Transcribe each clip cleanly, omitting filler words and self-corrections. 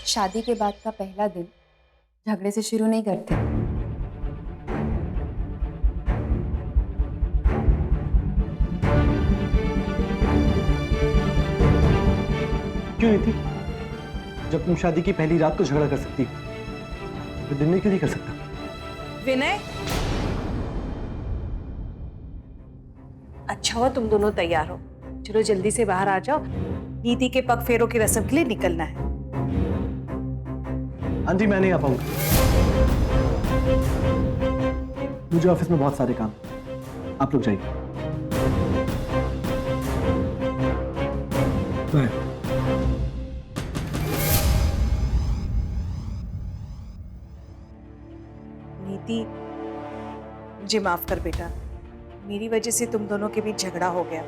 शादी के बाद का पहला दिन झगड़े से शुरू नहीं करते। क्यों नहीं थी? जब तुम शादी की पहली रात को झगड़ा कर सकती तो दिन में क्यों नहीं कर सकता? विनय, अच्छा हुआ तुम दोनों तैयार हो। चलो जल्दी से बाहर आ जाओ, नीति के पग फेरों की रस्म के लिए निकलना है। आंटी मैं नहीं आ पाऊंगा, मुझे ऑफिस में बहुत सारे काम। आप लोग जाइए। बाय। नीति, मुझे माफ कर बेटा, मेरी वजह से तुम दोनों के बीच झगड़ा हो गया।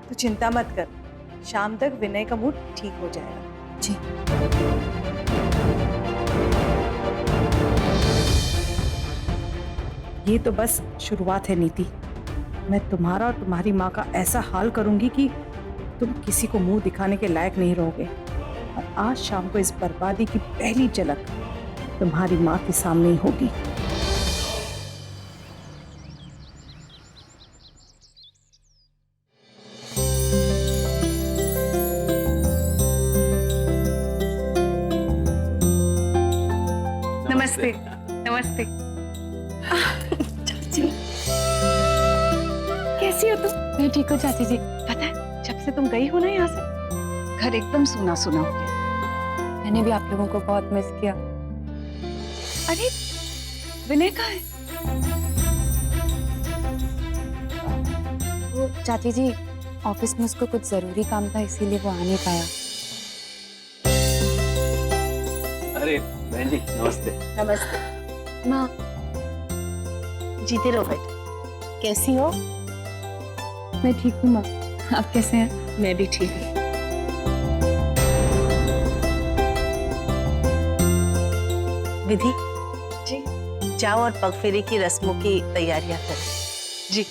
तो चिंता मत कर, शाम तक विनय का मूड ठीक हो जाएगा। जी। ये तो बस शुरुआत है नीति। मैं तुम्हारा और तुम्हारी माँ का ऐसा हाल करूंगी कि तुम किसी को मुंह दिखाने के लायक नहीं रहोगे। और आज शाम को इस बर्बादी की पहली झलक तुम्हारी माँ के सामने ही होगी। नमस्ते। नमस्ते। चाची कैसी हो तुम? मैं ठीक हूँ चाची जी। पता है, जब से तुम गई हो ना यहाँ से, घर एकदम सूना सूना हो गया। मैंने भी आप लोगों को बहुत मिस किया। अरे विनय कहाँ है? वो चाची जी ऑफिस में उसको कुछ जरूरी काम था, इसीलिए वो आ नहीं पाया। अरे बहन जी नमस्ते। नमस्ते। माँ जीते रहो बेटा। कैसी हो? मैं ठीक हूँ माँ, आप कैसे हैं? मैं भी ठीक हूँ। विधि जी। जाओ और पगफेरे की रस्मों की तैयारियां करें। जी।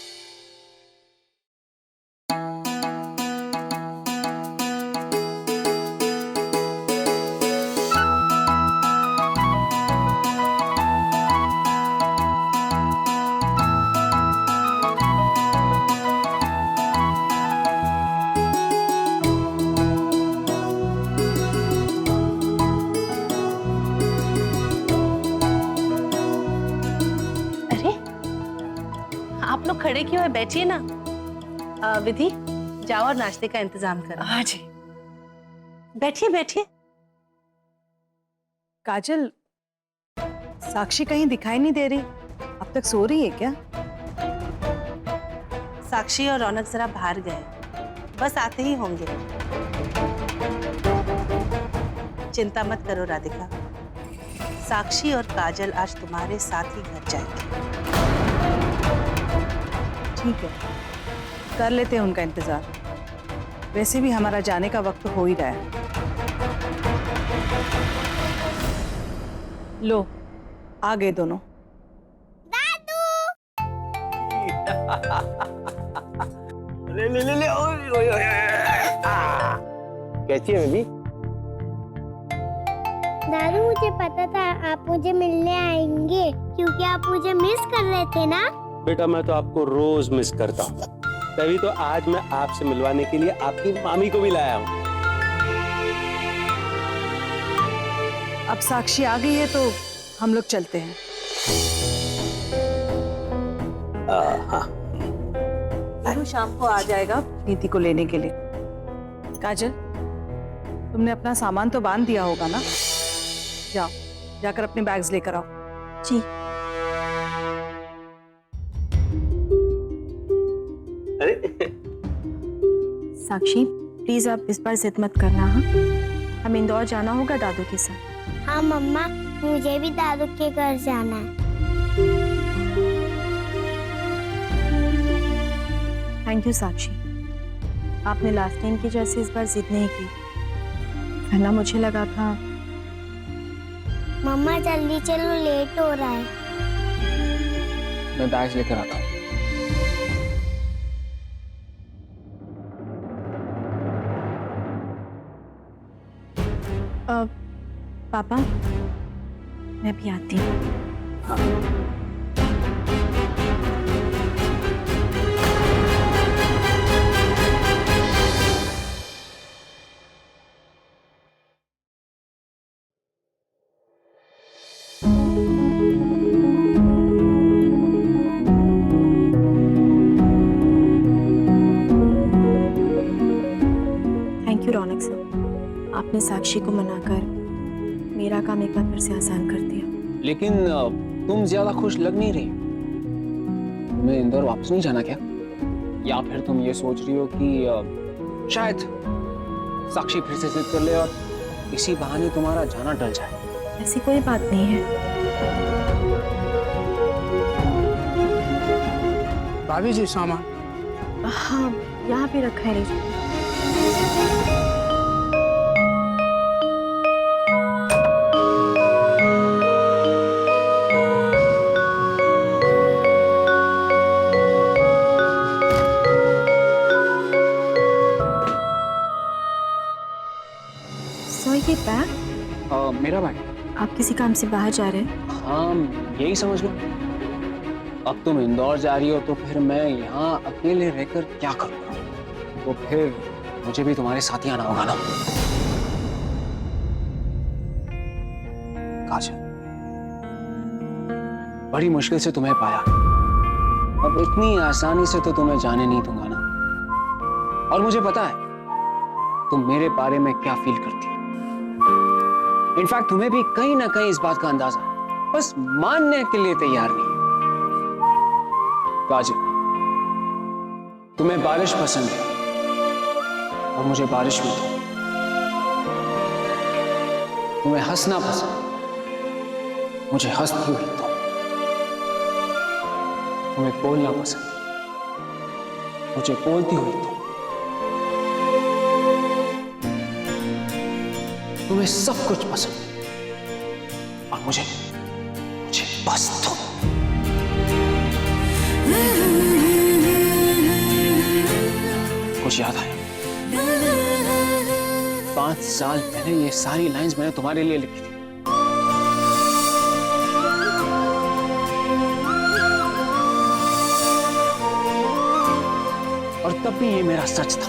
आप लोग खड़े क्यों है? बैठिए ना। विधि जाओ और नाश्ते का इंतजाम करो। हाँ जी। बैठिए बैठिए। काजल, साक्षी कहीं दिखाई नहीं दे रही, अब तक सो रही है क्या? साक्षी और रौनक जरा बाहर गए, बस आते ही होंगे। चिंता मत करो राधिका, साक्षी और काजल आज तुम्हारे साथ ही घर जाएंगे। ठीक है, कर लेते हैं उनका इंतजार। वैसे भी हमारा जाने का वक्त हो ही रहा है। लो आ गए दोनों। ले ले ले ले ओए ओए ओए कैसी है बेबी? दादू मुझे पता था आप मुझे मिलने आएंगे, क्योंकि आप मुझे मिस कर रहे थे ना। बेटा मैं तो आपको रोज मिस करता हूँ, तभी तो आज मैं आपसे मिलवाने के लिए आपकी मामी को भी लाया हूँ। अब साक्षी आ गई है तो हम लोग चलते हैं। हाँ वो शाम को आ जाएगा नीति को लेने के लिए। काजल, तुमने अपना सामान तो बांध दिया होगा ना? जाओ, जाकर अपने बैग्स लेकर आओ। जी। अरे साक्षी प्लीज आप इस बार जिद मत करना। हाँ, हम इंदौर जाना होगा दादू के साथ। हाँ मम्मा, मुझे भी दादू के घर जाना है। थैंक यू साक्षी, आपने लास्ट टाइम की जैसे इस बार जिद नहीं की, वरना मुझे लगा था। मम्मा जल्दी चलो, लेट हो रहा है। मैं बैग लेकर आता हूँ। पापा, मैं भी आती हूँ। थैंक यू रौनक सर, आपने साक्षी को मनाकर मेरा काम एक बार फिर से आसान कर दिया। लेकिन तुम ज्यादा खुश लग नहीं रही। तुम्हें इंदौर वापस नहीं जाना क्या? या फिर तुम ये सोच रही हो कि शायद साक्षी फिर से जिद कर ले और इसी बहाने तुम्हारा जाना टल जाए? ऐसी कोई बात नहीं है। भाभी जी सामान। हाँ, यहाँ पे रखा है, लीजिए। सो ये बैग मेरा भाई। आप किसी काम से बाहर जा रहे हैं? हाँ, यही समझ लो। अब तुम इंदौर जा रही हो तो फिर मैं यहाँ अकेले रहकर क्या करूँगा? तो फिर मुझे भी तुम्हारे साथ ही आना होगा ना। काजल, बड़ी मुश्किल से तुम्हें पाया, अब इतनी आसानी से तो तुम्हें जाने नहीं दूंगा ना। और मुझे पता है तुम मेरे बारे में क्या फील करती हो। इनफैक्ट तुम्हें भी कहीं ना कहीं इस बात का अंदाजा है, बस मानने के लिए तैयार नहीं। काजल, तुम्हें बारिश पसंद है और मुझे बारिश भी तो। तुम्हें हंसना पसंद, मुझे हंसती हुई तो। तुम्हें बोलना पसंद, मुझे बोलती हुई तो। तुम्हें सब कुछ पसंद और मुझे बस तुम। कुछ याद आया? 5 साल पहले ये सारी लाइंस मैंने तुम्हारे लिए लिखी थी। और तब भी ये मेरा सच था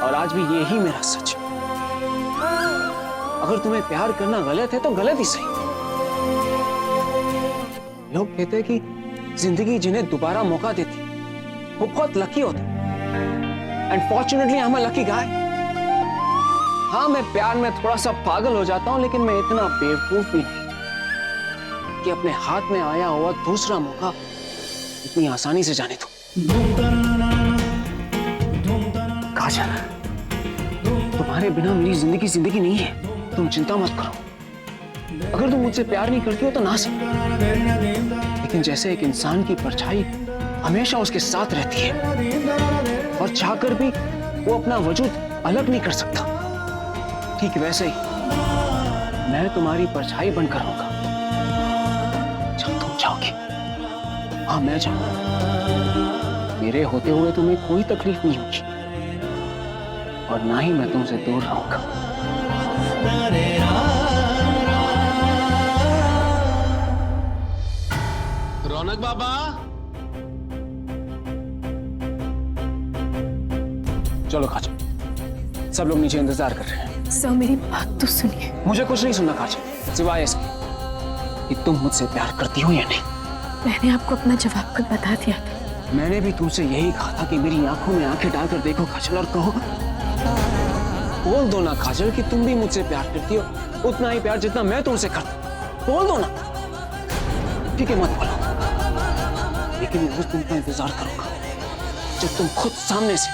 और आज भी यही मेरा सच है। अगर तुम्हें प्यार करना गलत है तो गलत ही सही। लोग कहते हैं कि जिंदगी जिन्हें दोबारा मौका देती वो बहुत लकी होते। And fortunately I am a lucky guy. हाँ, मैं प्यार में थोड़ा सा पागल हो जाता हूं, लेकिन मैं इतना बेवकूफ भी नहीं कि अपने हाथ में आया हुआ दूसरा मौका इतनी आसानी से जाने दूं। काजल, तुम्हारे बिना मेरी जिंदगी जिंदगी नहीं है। तुम चिंता मत करो। अगर तुम मुझसे प्यार नहीं करती हो तो ना सही, लेकिन जैसे एक इंसान की परछाई हमेशा उसके साथ रहती है और चाहकर भी वो अपना वजूद अलग नहीं कर सकता, ठीक वैसे ही मैं तुम्हारी परछाई बनकर रहूंगा जब तुम जाओगी। हाँ, मैं जाऊंगा। मेरे होते हुए तुम्हें कोई तकलीफ नहीं होगी और ना ही मैं तुमसे दूर रहूंगा। रौनक बाबा, चलो काजल, सब लोग नीचे इंतजार कर रहे हैं। सर, मेरी बात तो सुनिए। मुझे कुछ नहीं सुनना काजल, सिवाय इसके कि तुम मुझसे प्यार करती हो या नहीं। मैंने आपको अपना जवाब कल बता दिया था। मैंने भी तुमसे यही कहा था कि मेरी आंखों में आंखें डालकर देखो काजल और कहो, बोल दो ना काजल कि तुम भी मुझसे प्यार करती हो, उतना ही प्यार जितना मैं तुमसे करता। बोल दो ना। ठीक है, मत बोलो, लेकिन मैं उस दिन का इंतजार करूंगा जब तुम खुद सामने से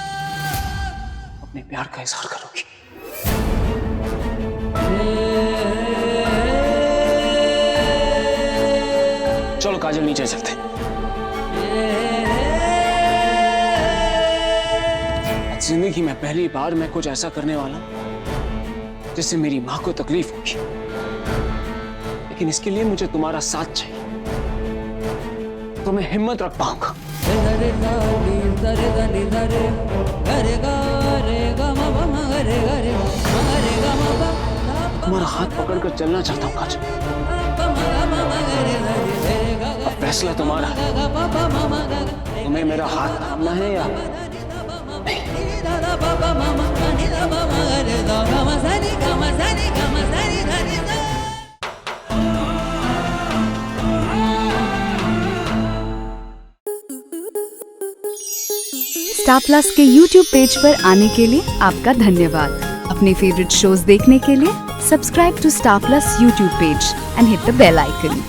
अपने प्यार का इजहार करोगी। चलो काजल, नीचे चलते हैं। जिंदगी में पहली बार मैं कुछ ऐसा करने वाला हूं जिससे मेरी मां को तकलीफ होगी, लेकिन इसके लिए मुझे तुम्हारा साथ चाहिए तो मैं हिम्मत रख पाऊंगा। तुम्हारा हाथ पकड़कर चलना चाहता हूँ काजल। अब फैसला तुम्हारा, तुम्हें मेरा हाथ थामना है या नहीं। स्टार प्लस के YouTube पेज पर आने के लिए आपका धन्यवाद। अपने फेवरेट शोज देखने के लिए subscribe to Star Plus YouTube page and hit the bell icon.